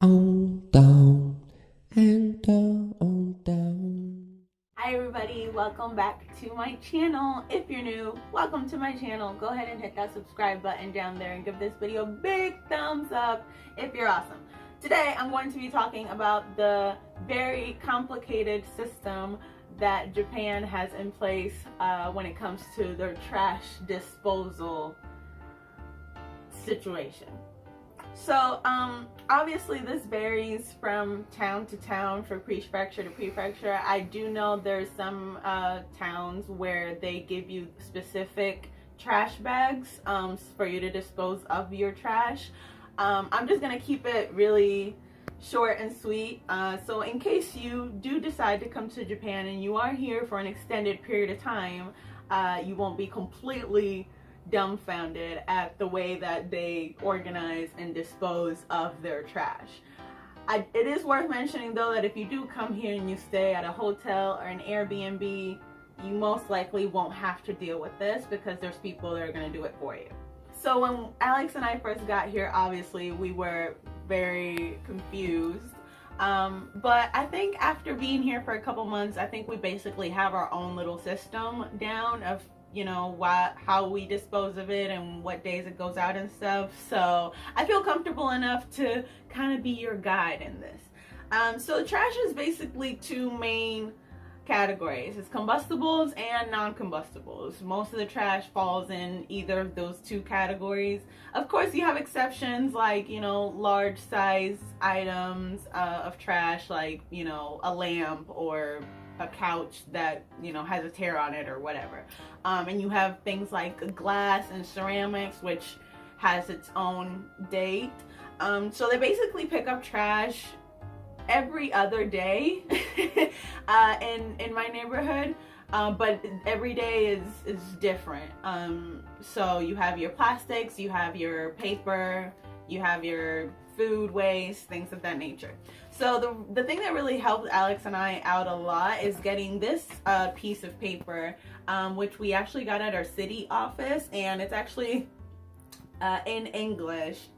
On down and on down. Hi everybody, welcome back to my channel. If you're new, welcome to my channel. Go ahead and hit that subscribe button down there and give this video a big thumbs up if you're awesome. Today I'm going to be talking about the very complicated system that Japan has in place when it comes to their trash disposal situation. So obviously this varies from town to town, from prefecture to prefecture. I do know there's some towns where they give you specific trash bags for you to dispose of your trash. I'm just gonna keep it really short and sweet. So in case you do decide to come to Japan and you are here for an extended period of time, you won't be completely dumbfounded at the way that they organize and dispose of their trash. It is worth mentioning though that if you do come here and you stay at a hotel or an Airbnb, you most likely won't have to deal with this because there's people that are going to do it for you. So when Alex and I first got here, obviously we were very confused. But I think after being here for a couple months, I think we basically have our own little system down of, you know, how we dispose of it and what days it goes out and stuff. So I feel comfortable enough to kind of be your guide in this. So trash is basically two main categories. It's combustibles and non-combustibles. Most of the trash falls in either of those two categories. Of course you have exceptions like, you know, large size items of trash, like, you know, a lamp or a couch that, you know, has a tear on it or whatever. And you have things like glass and ceramics, which has its own date. So they basically pick up trash every other day in my neighborhood, but every day is different. So you have your plastics, you have your paper, you have your food waste, things of that nature. So the thing that really helped Alex and I out a lot is getting this piece of paper, which we actually got at our city office, and it's actually in English,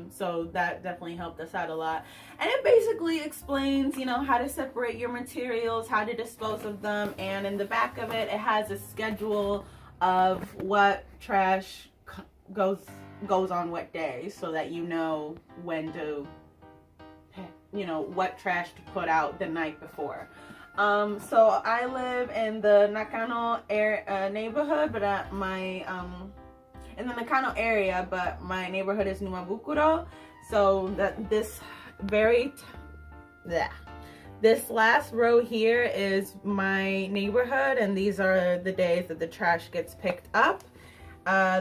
so that definitely helped us out a lot. And it basically explains, you know, how to separate your materials, how to dispose of them, and in the back of it, it has a schedule of what trash goes on what day, so that you know when to, you know, what trash to put out the night before. So I live in the Nakano neighborhood, but in the Nakano area, but my neighborhood is Numabukuro. So that this last row here is my neighborhood, and these are the days that the trash gets picked up.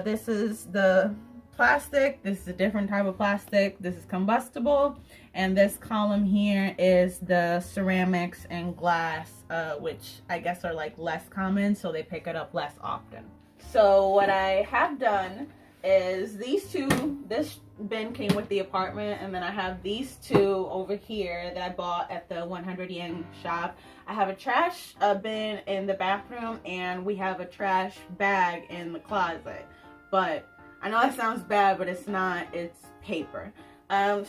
This is the plastic. This is a different type of plastic. This is combustible, and this column here is the ceramics and glass, which I guess are like less common, so they pick it up less often. So what I have done is this bin came with the apartment, and then I have these two over here that I bought at the 100 yen shop. I have a trash bin in the bathroom, and we have a trash bag in the closet. But I know that sounds bad, but it's not. It's paper.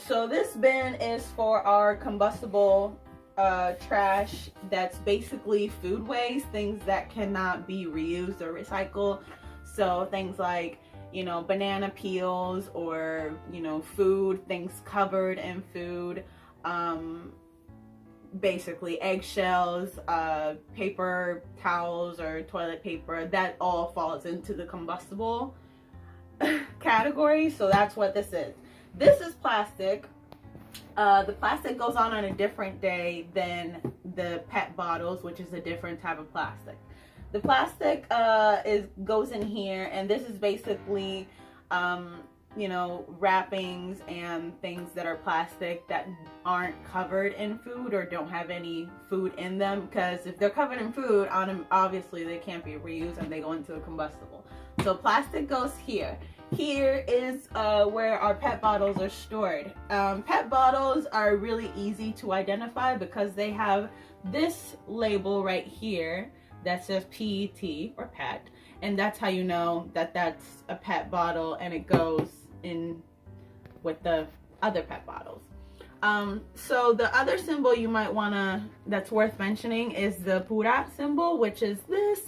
So this bin is for our combustible trash that's basically food waste, things that cannot be reused or recycled. So things like, you know, banana peels, or, you know, food, things covered in food, basically eggshells, paper towels or toilet paper, that all falls into the combustible category. So that's what this is. This is plastic. The plastic goes on a different day than the PET bottles, which is a different type of plastic. The plastic goes in here, and this is basically, you know, wrappings and things that are plastic that aren't covered in food or don't have any food in them, because if they're covered in food, obviously they can't be reused and they go into a combustible. So plastic goes here. Here is where our PET bottles are stored. PET bottles are really easy to identify because they have this label right here that says PET or PET, and that's how you know that that's a PET bottle, and it goes in with the other PET bottles. So the other symbol you might wanna, that's worth mentioning, is the pura symbol, which is this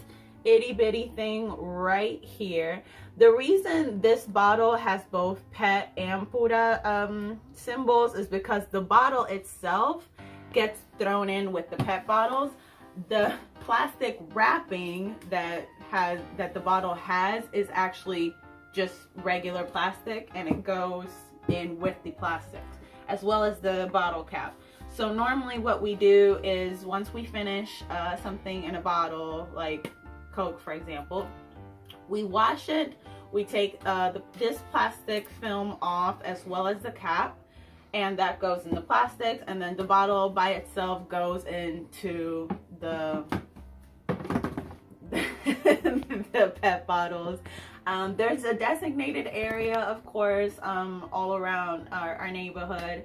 itty bitty thing right here. The reason this bottle has both pet and pura symbols is because the bottle itself gets thrown in with the pet bottles. The plastic wrapping that the bottle has is actually just regular plastic, and it goes in with the plastic, as well as the bottle cap. So normally what we do is, once we finish something in a bottle, like Coke for example, we wash it, we take this plastic film off as well as the cap, and that goes in the plastics, and then the bottle by itself goes into the the pet bottles. There's a designated area, of course, all around our neighborhood,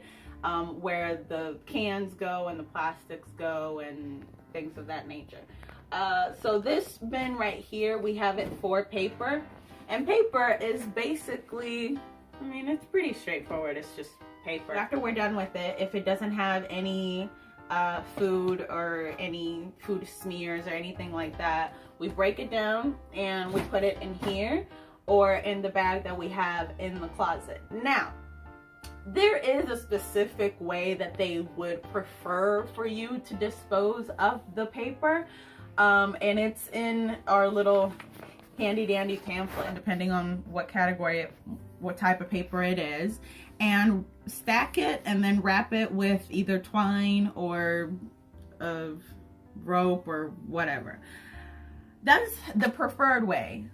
where the cans go and the plastics go and things of that nature. So this bin right here, we have it for paper, and paper is basically, I mean, it's pretty straightforward. It's just paper. After we're done with it, if it doesn't have any food or any food smears or anything like that, we break it down and we put it in here or in the bag that we have in the closet. Now, there is a specific way that they would prefer for you to dispose of the paper, and it's in our little handy dandy pamphlet, depending on what category, what type of paper it is, and stack it and then wrap it with either twine or rope or whatever. That's the preferred way.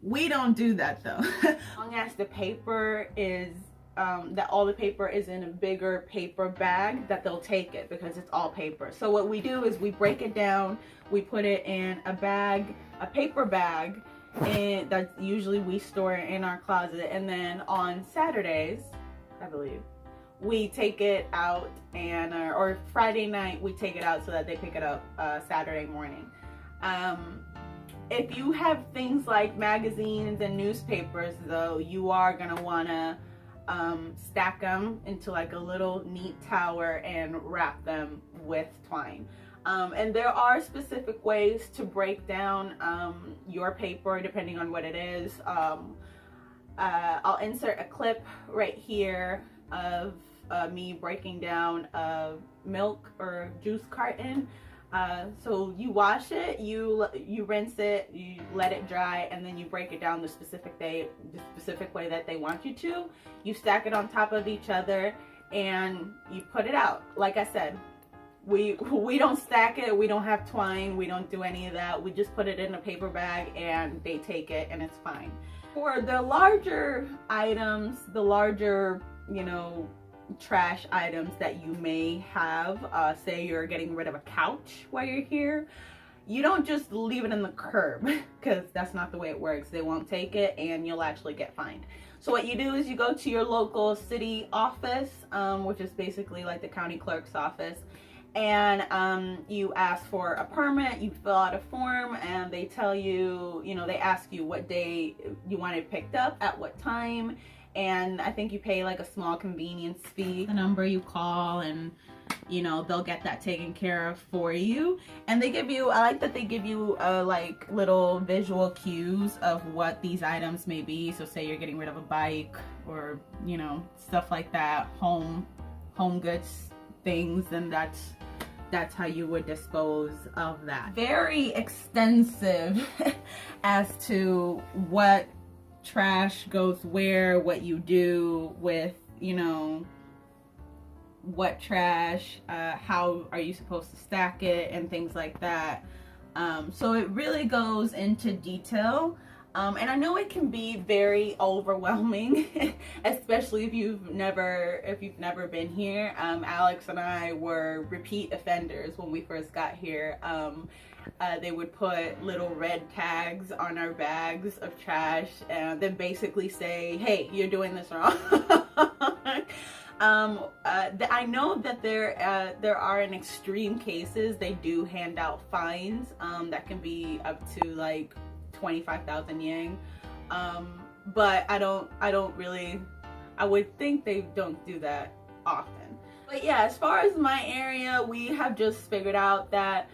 We don't do that though. As long as the paper is that all the paper is in a bigger paper bag, that they'll take it because it's all paper. So what we do is we break it down, we put it in a bag, a paper bag, and that usually we store it in our closet, and then on Saturdays, I believe, we take it out, and or Friday night we take it out so that they pick it up Saturday morning. If you have things like magazines and newspapers though, you are gonna wanna stack them into like a little neat tower and wrap them with twine. And there are specific ways to break down your paper depending on what it is. I'll insert a clip right here of me breaking down a milk or juice carton. So you wash it, you rinse it, you let it dry, and then you break it down the specific way that they want you to. You stack it on top of each other and you put it out. Like I said, we don't stack it, we don't have twine, we don't do any of that. We just put it in a paper bag and they take it and it's fine. For the larger items, the larger, you know, trash items that you may have, say you're getting rid of a couch while you're here, you don't just leave it in the curb because that's not the way it works. They won't take it and you'll actually get fined. So what you do is you go to your local city office, which is basically like the county clerk's office, and you ask for a permit, you fill out a form, and they tell you, you know, they ask you what day you want it picked up, at what time, and I think you pay like a small convenience fee. The number you call, and you know, they'll get that taken care of for you. And they give you, I like that they give you like little visual cues of what these items may be. So say you're getting rid of a bike or, you know, stuff like that, home goods things, and that's how you would dispose of that. Very extensive as to what trash goes where, what you do with, you know, what trash, how are you supposed to stack it, and things like that. So it really goes into detail, and I know it can be very overwhelming, especially if you've never been here. Alex and I were repeat offenders when we first got here. They would put little red tags on our bags of trash and then basically say, hey, you're doing this wrong. I know that there are, in extreme cases, they do hand out fines that can be up to like 25,000 yen, but I would think they don't do that often. But yeah, as far as my area, we have just figured out that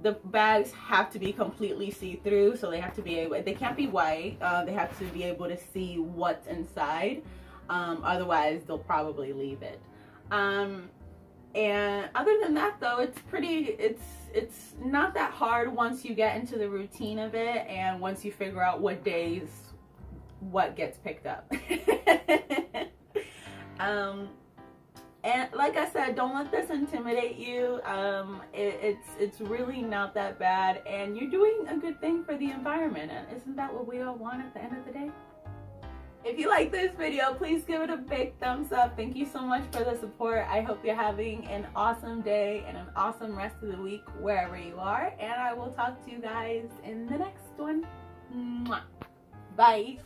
the bags have to be completely see-through, so they have to be able, they can't be white, they have to be able to see what's inside, otherwise they'll probably leave it. And other than that though, it's pretty, it's not that hard once you get into the routine of it, and once you figure out what days what gets picked up. And like I said, don't let this intimidate you. It's really not that bad, and you're doing a good thing for the environment, and isn't that what we all want at the end of the day? If you like this video, please give it a big thumbs up. Thank you so much for the support. I hope you're having an awesome day and an awesome rest of the week wherever you are, and I will talk to you guys in the next one. Mwah. Bye.